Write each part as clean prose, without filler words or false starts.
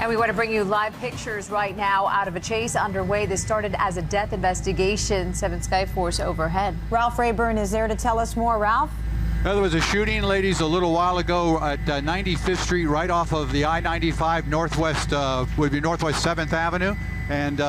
And we want to bring you live pictures right now out of a chase underway. This started as a death investigation. 7 Skyforce overhead. Ralph Rayburn is there to tell us more. Ralph? Well, there was a shooting, ladies, a little while ago at 95th Street, right off of the I-95 northwest, would be Northwest 7th Avenue. And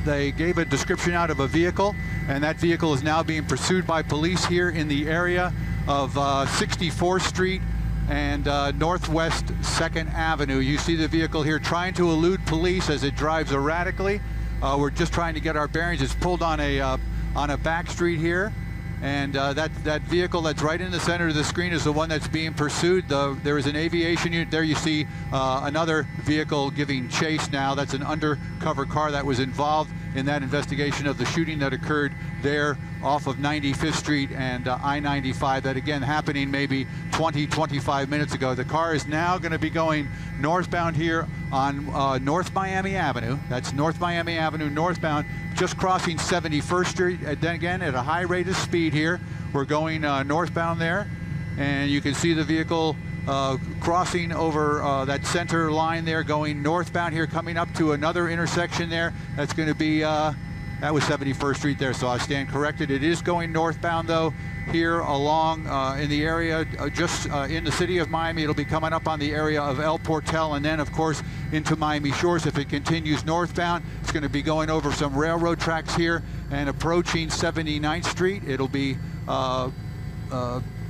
they gave a description out of a vehicle, and that vehicle is now being pursued by police here in the area of 64th Street and Northwest 2nd Avenue. You see the vehicle here trying to elude police as it drives erratically. We're just trying to get our bearings. It's pulled on a back street here. And that vehicle that's right in the center of the screen is the one that's being pursued. There is an aviation unit there. You see another vehicle giving chase now. That's an undercover car that was involved in that investigation of the shooting that occurred there off of 95th Street and I-95. That again happening maybe 20-25 minutes ago. The car is now going to be going northbound here on North Miami Avenue. That's North Miami Avenue northbound, just crossing 71st Street. And then again at a high rate of speed here. We're going northbound there, and you can see the vehicle crossing over that center line there, going northbound here, coming up to another intersection there. That's going to be, that was 71st Street there, so I stand corrected. It is going northbound, though, here along in the area, just in the city of Miami. It'll be coming up on the area of El Portal, and then, of course, into Miami Shores. If it continues northbound, it's going to be going over some railroad tracks here and approaching 79th Street. It'll be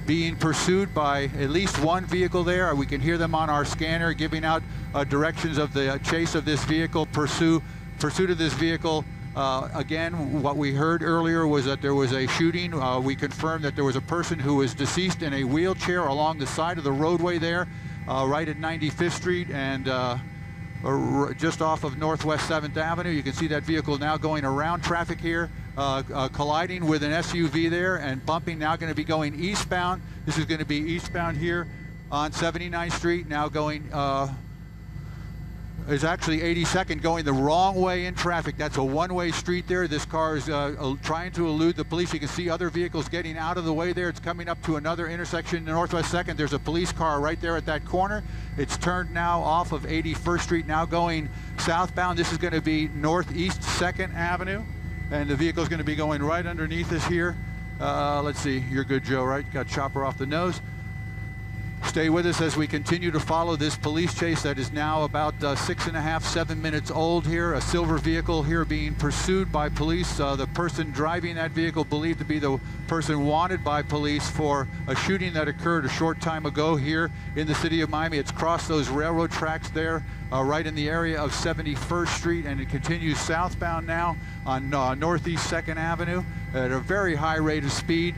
being pursued by at least one vehicle there. We can hear them on our scanner giving out directions of the chase of this vehicle, pursuit of this vehicle. Again, what we heard earlier was that there was a shooting. We confirmed that there was a person who was deceased in a wheelchair along the side of the roadway there, right at 95th Street and just off of Northwest 7th Avenue. You can see that vehicle now going around traffic here, colliding with an SUV there and bumping, now going to be going eastbound. This is going to be eastbound here on 79th Street, now going, is actually 82nd, going the wrong way in traffic. That's a one-way street there. This car is trying to elude the police. You can see other vehicles getting out of the way there. It's coming up to another intersection, Northwest 2nd. There's a police car right there at that corner. It's turned now off of 81st Street, now going southbound. This is going to be Northeast 2nd Avenue, and the vehicle is going to be going right underneath us here. Let's see, you're good, Joe, right? Got chopper off the nose. Stay with us as we continue to follow this police chase that is now about 6.5, 7 minutes old here. A silver vehicle here being pursued by police. The person driving that vehicle believed to be the person wanted by police for a shooting that occurred a short time ago here in the city of Miami. It's crossed those railroad tracks there, right in the area of 71st Street, and it continues southbound now on Northeast 2nd Avenue at a very high rate of speed.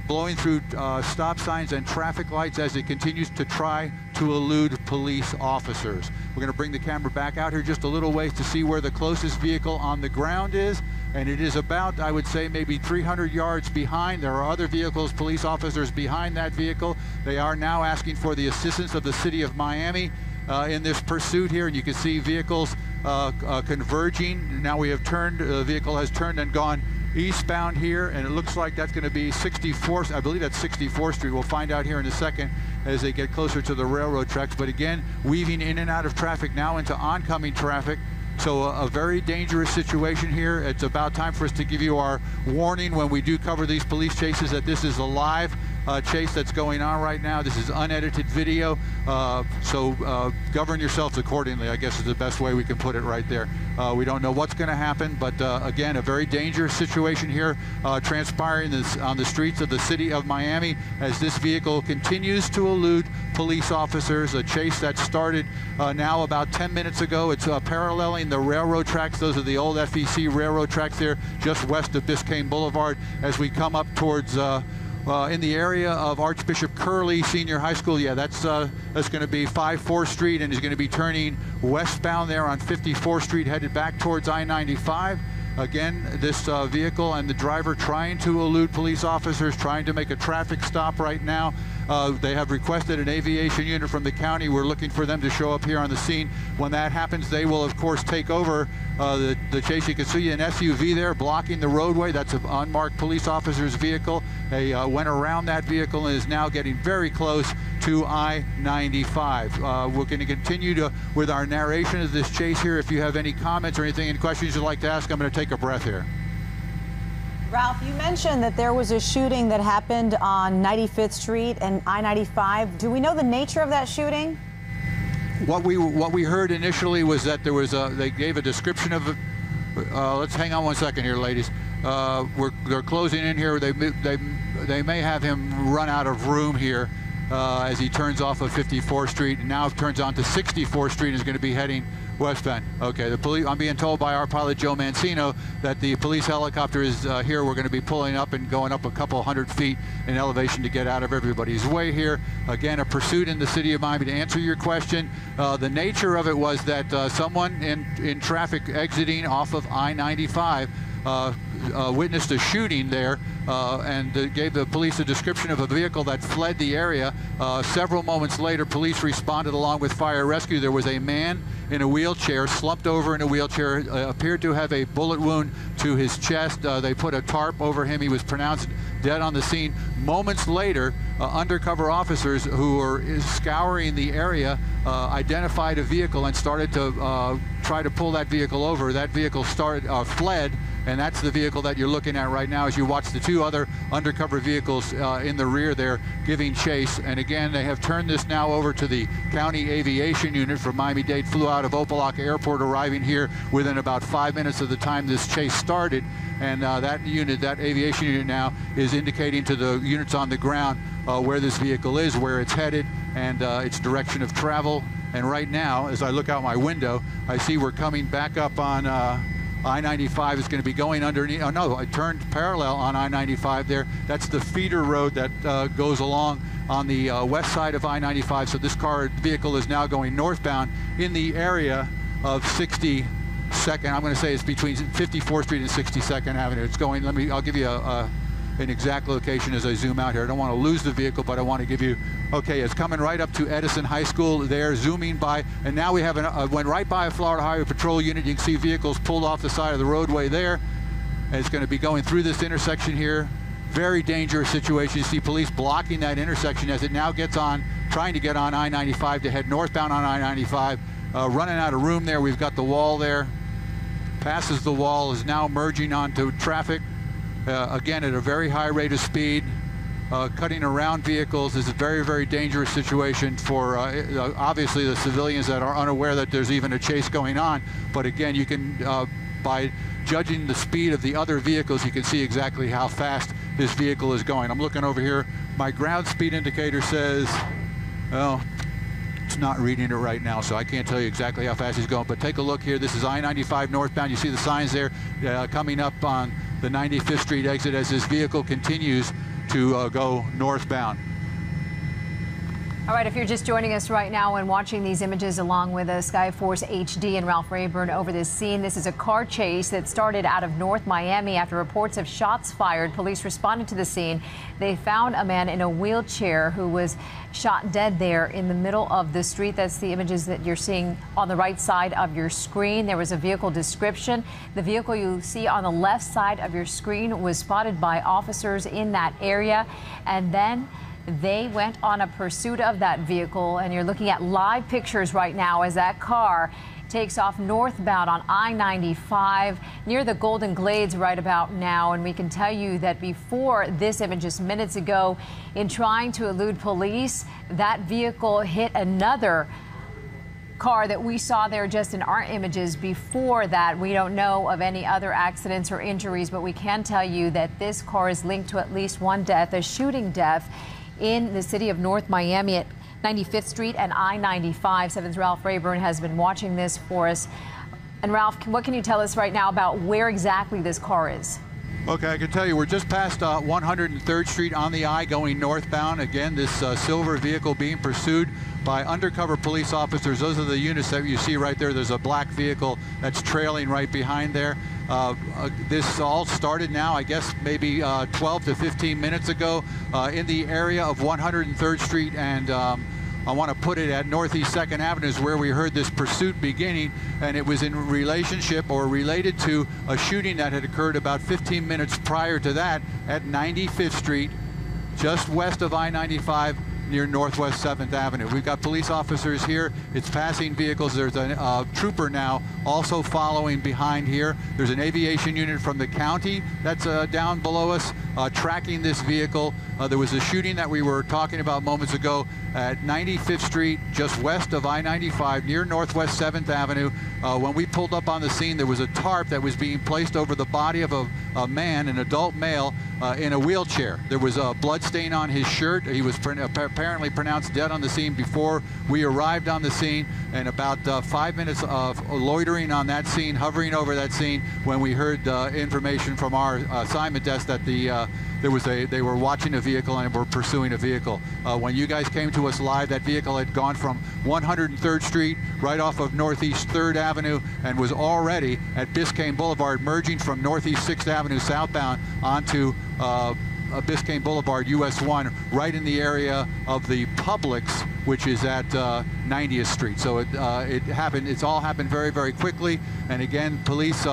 Blowing through stop signs and traffic lights as it continues to try to elude police officers. We're going to bring the camera back out here just a little ways to see where the closest vehicle on the ground is, and it is about, I would say, maybe 300 yards behind. There are other vehicles, police officers behind that vehicle. They are now asking for the assistance of the city of Miami in this pursuit here, and you can see vehicles converging. Now we have turned, the vehicle has turned and gone eastbound here, and it looks like that's going to be 64th, I believe that's 64th Street. We'll find out here in a second as they get closer to the railroad tracks. But again, weaving in and out of traffic now into oncoming traffic. So a very dangerous situation here. It's about time for us to give you our warning when we do cover these police chases that this is a live chase that's going on right now. This is unedited video, so govern yourselves accordingly, I guess is the best way we can put it right there. We don't know what's going to happen, but again, a very dangerous situation here transpiring on the streets of the city of Miami as this vehicle continues to elude police officers. A chase that started now about 10 minutes ago. It's paralleling the railroad tracks. Those are the old FEC railroad tracks there just west of Biscayne Boulevard as we come up towards in the area of Archbishop Curley Senior High School. Yeah, that's going to be 54th Street, and is going to be turning westbound there on 54th Street, headed back towards I-95. Again, this vehicle and the driver trying to elude police officers, trying to make a traffic stop right now. They have requested an aviation unit from the county. We're looking for them to show up here on the scene. When that happens, they will, of course, take over the chase. You can see an SUV there blocking the roadway. That's an unmarked police officer's vehicle. They went around that vehicle and is now getting very close to I-95. We're going to continue with our narration of this chase here. If you have any comments or anything, any questions you'd like to ask, I'm going to take a breath here. Ralph, you mentioned that there was a shooting that happened on 95th Street and I-95. Do we know the nature of that shooting? What we heard initially was that there was they gave a description of it. Let's hang on one second here, ladies. They're closing in here. They may have him run out of room here as he turns off of 54th Street and now turns on to 64th Street and is going to be heading westbound. Okay, the police. I'm being told by our pilot Joe Mancino that the police helicopter is here. We're going to be pulling up and going up a couple hundred feet in elevation to get out of everybody's way here. Again, a pursuit in the city of Miami. To answer your question, the nature of it was that someone in traffic exiting off of I-95 witnessed a shooting there and gave the police a description of a vehicle that fled the area. Several moments later, police responded along with fire rescue. There was a man in a wheelchair, slumped over in a wheelchair, appeared to have a bullet wound to his chest. They put a tarp over him. He was pronounced dead on the scene. Moments later, undercover officers who were scouring the area identified a vehicle and started to try to pull that vehicle over. That vehicle fled, and that's the vehicle that you're looking at right now as you watch the two other undercover vehicles in the rear there giving chase. And again, they have turned this now over to the county aviation unit from Miami-Dade, flew out of WLUK Airport, arriving here within about 5 minutes of the time this chase started. And that aviation unit now is indicating to the units on the ground where this vehicle is, where it's headed, and its direction of travel. And right now, as I look out my window, I see we're coming back up on I-95 is going to be going underneath. Oh no, I turned parallel on I-95 there. That's the feeder road that goes along on the west side of I-95. So this vehicle is now going northbound in the area of 62nd. I'm going to say it's between 54th Street and 62nd Avenue. It's going. I'll give you an exact location as I zoom out here. I don't want to lose the vehicle, but I want to give you. Okay, it's coming right up to Edison High School there, zooming by, and now we have went right by a Florida Highway Patrol unit. You can see vehicles pulled off the side of the roadway there. And it's going to be going through this intersection here. Very dangerous situation. You see police blocking that intersection as it now gets on, trying to get on I-95 to head northbound on I-95. Running out of room there. We've got the wall there. Passes the wall, is now merging onto traffic. Again, at a very high rate of speed, cutting around vehicles. Is a very, very dangerous situation for obviously the civilians that are unaware that there's even a chase going on. But again, you can, by judging the speed of the other vehicles, you can see exactly how fast this vehicle is going. I'm looking over here. My ground speed indicator says, well, it's not reading it right now, so I can't tell you exactly how fast he's going. But take a look here. This is I-95 northbound. You see the signs there coming up on the 95th Street exit as this vehicle continues to go northbound. All right, if you're just joining us right now and watching these images along with Skyforce HD and Ralph Rayburn over this scene, this is a car chase that started out of North Miami after reports of shots fired. Police responded to the scene. They found a man in a wheelchair who was shot dead there in the middle of the street. That's the images that you're seeing on the right side of your screen. There was a vehicle description. The vehicle you see on the left side of your screen was spotted by officers in that area, and then they went on a pursuit of that vehicle, and you're looking at live pictures right now as that car takes off northbound on I-95 near the Golden Glades right about now. And we can tell you that before this image just minutes ago, in trying to elude police, that vehicle hit another car that we saw there just in our images before that. We don't know of any other accidents or injuries, but we can tell you that this car is linked to at least one death, a shooting death in the city of North Miami at 95th Street and I-95. 7's Ralph Rayburn has been watching this for us. And Ralph, what can you tell us right now about where exactly this car is? Okay, I can tell you we're just past 103rd Street on the I going northbound. Again, this silver vehicle being pursued by undercover police officers. Those are the units that you see right there. There's a black vehicle that's trailing right behind there. This all started now, I guess, maybe 12 to 15 minutes ago in the area of 103rd Street, and I want to put it at Northeast 2nd Avenue is where we heard this pursuit beginning, and it was in relationship or related to a shooting that had occurred about 15 minutes prior to that at 95th Street, just west of I-95 near Northwest 7th Avenue. We've got police officers here. It's passing vehicles. There's a trooper now also following behind here. There's an aviation unit from the county that's down below us tracking this vehicle. There was a shooting that we were talking about moments ago at 95th Street, just west of I-95 near Northwest 7th Avenue. When we pulled up on the scene, there was a tarp that was being placed over the body of a man, an adult male, in a wheelchair. There was a blood stain on his shirt. He was apparently pronounced dead on the scene before we arrived on the scene, and about 5 minutes of loitering on that scene, hovering over that scene, when we heard information from our assignment desk that they were watching a vehicle and were pursuing a vehicle. When you guys came to us live, that vehicle had gone from 103rd Street right off of Northeast 3rd Avenue and was already at Biscayne Boulevard, merging from Northeast 6th Avenue southbound onto Biscayne Boulevard, US 1, right in the area of the Publix, which is at 90th Street. So it's all happened very, very quickly. And again, police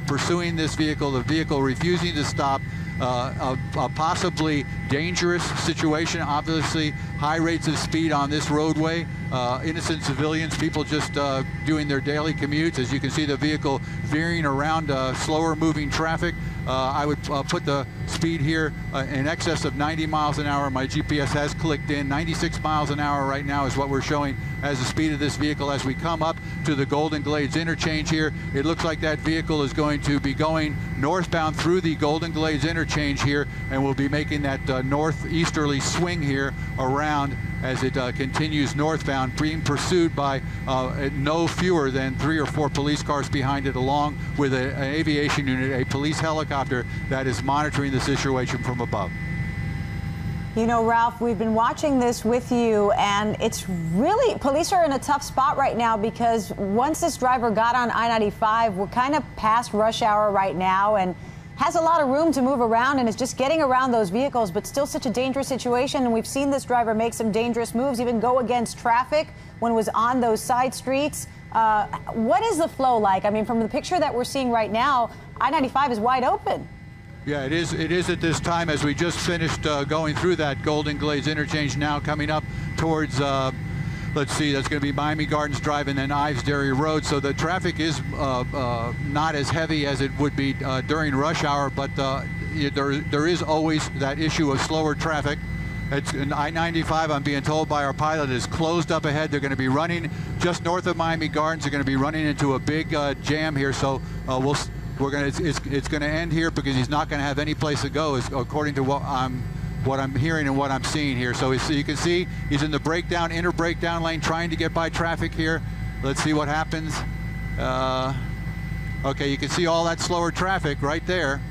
pursuing this vehicle, the vehicle refusing to stop. A possibly dangerous situation, obviously high rates of speed on this roadway, innocent civilians, people just doing their daily commutes. As you can see, the vehicle veering around slower moving traffic. I would put the speed here in excess of 90 miles an hour. My GPS has clicked in. 96 miles an hour right now is what we're showing as the speed of this vehicle. As we come up to the Golden Glades interchange here, it looks like that vehicle is going to be going northbound through the Golden Glades interchange here, and we'll be making that northeasterly swing here around as it continues northbound, being pursued by no fewer than 3 or 4 police cars behind it, along with an aviation unit, a police helicopter that is monitoring the situation from above. You know, Ralph, we've been watching this with you, and it's really, police are in a tough spot right now because once this driver got on I-95, we're kind of past rush hour right now, and has a lot of room to move around and is just getting around those vehicles, but still such a dangerous situation. And we've seen this driver make some dangerous moves, even go against traffic when it was on those side streets. What is the flow like? I mean, from the picture that we're seeing right now, I-95 is wide open. Yeah, it is at this time, as we just finished going through that Golden Glades interchange, now coming up towards let's see, that's going to be Miami Gardens Drive and then Ives Dairy Road. So the traffic is not as heavy as it would be during rush hour, but there is always that issue of slower traffic. It's an I-95, I'm being told by our pilot, is closed up ahead. They're going to be running just north of Miami Gardens. They're going to be running into a big jam here. So it's going to end here because he's not going to have any place to go, according to what I'm hearing and what I'm seeing here. So you can see he's in the inner breakdown lane, trying to get by traffic here. Let's see what happens. Okay, you can see all that slower traffic right there.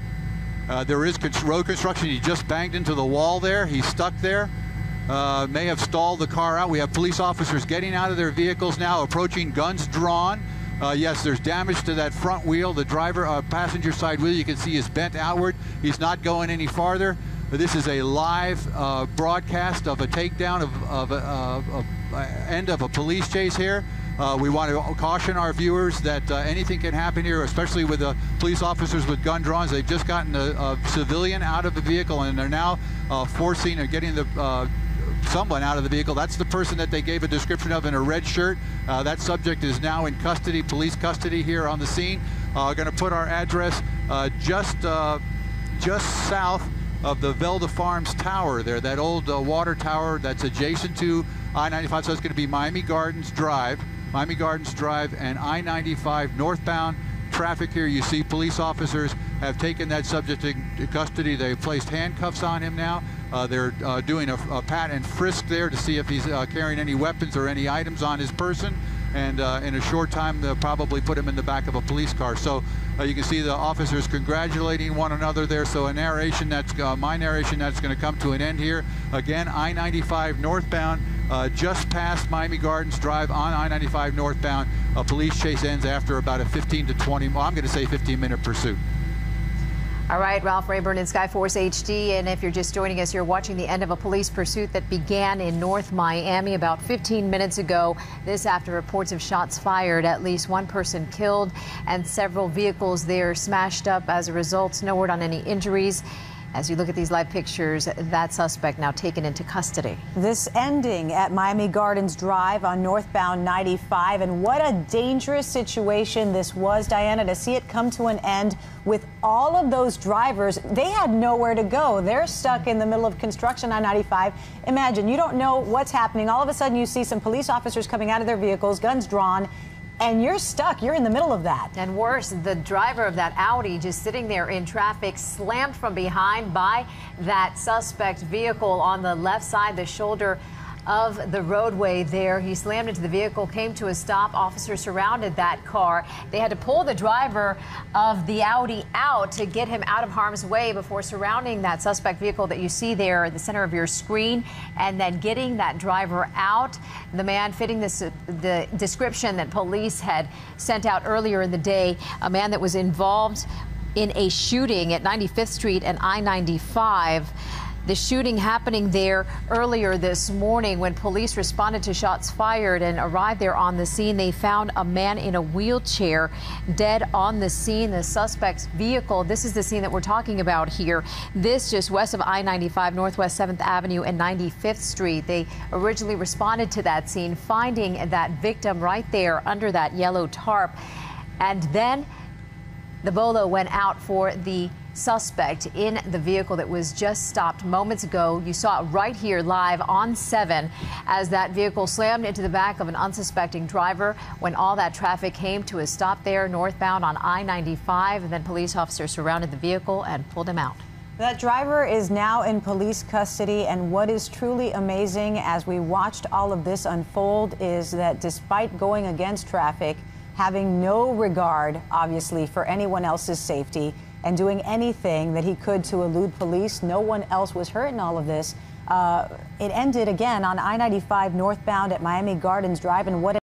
There is road construction. He just banged into the wall there. He's stuck there. May have stalled the car out. We have police officers getting out of their vehicles now, approaching, guns drawn. Yes, there's damage to that front wheel. The driver, passenger side wheel, you can see is bent outward. He's not going any farther. This is a live broadcast of a takedown of end of a police chase here. We want to caution our viewers that anything can happen here, especially with the police officers with gun drawn. They've just gotten a civilian out of the vehicle, and they're now forcing or getting someone out of the vehicle. That's the person that they gave a description of in a red shirt. That subject is now in custody, police custody here on the scene. Going to put our address just south of the Velda Farms Tower there, that old water tower that's adjacent to I-95. So it's going to be Miami Gardens Drive and I-95 northbound traffic here. You see police officers have taken that subject into custody. They've placed handcuffs on him now. They're doing a pat and frisk there to see if he's carrying any weapons or any items on his person. and in a short time they'll probably put him in the back of a police car. So you can see the officers congratulating one another there. So a narration that's my narration that's going to come to an end here. Again, I-95 northbound, just past Miami Gardens Drive on I-95 northbound. A police chase ends after about a 15 to 20, well, I'm going to say 15-minute pursuit. All right, Ralph Rayburn in Skyforce HD. And if you're just joining us, you're watching the end of a police pursuit that began in North Miami about 15 minutes ago. This after reports of shots fired, at least one person killed and several vehicles there smashed up as a result. No word on any injuries. As you look at these live pictures, that suspect now taken into custody. This ending at Miami Gardens Drive on northbound 95. And what a dangerous situation this was, Diana, to see it come to an end with all of those drivers. They had nowhere to go. They're stuck in the middle of construction on 95. Imagine, you don't know what's happening. All of a sudden you see some police officers coming out of their vehicles, guns drawn, and you're stuck. You're in the middle of that. And worse, the driver of that Audi just sitting there in traffic, slammed from behind by that suspect vehicle on the left side, the shoulder of the roadway there. He slammed into the vehicle, came to a stop. Officers surrounded that car. They had to pull the driver of the Audi out to get him out of harm's way before surrounding that suspect vehicle that you see there at the center of your screen, and then getting that driver out. The man fitting the description that police had sent out earlier in the day, a man that was involved in a shooting at 95th Street and I-95. The shooting happening there earlier this morning. When police responded to shots fired and arrived there on the scene, they found a man in a wheelchair dead on the scene. The suspect's vehicle, this is the scene that we're talking about here. This just west of I-95, Northwest 7th Avenue and 95th Street. They originally responded to that scene, finding that victim right there under that yellow tarp. And then the bolo went out for the suspect in the vehicle that was just stopped moments ago. You saw it right here live on 7 as that vehicle slammed into the back of an unsuspecting driver when all that traffic came to a stop there northbound on I-95, and then police officers surrounded the vehicle and pulled him out. That driver is now in police custody, and what is truly amazing as we watched all of this unfold is that despite going against traffic, having no regard, obviously, for anyone else's safety, and doing anything that he could to elude police, no one else was hurt in all of this. It ended again on I-95 northbound at Miami Gardens Drive, and what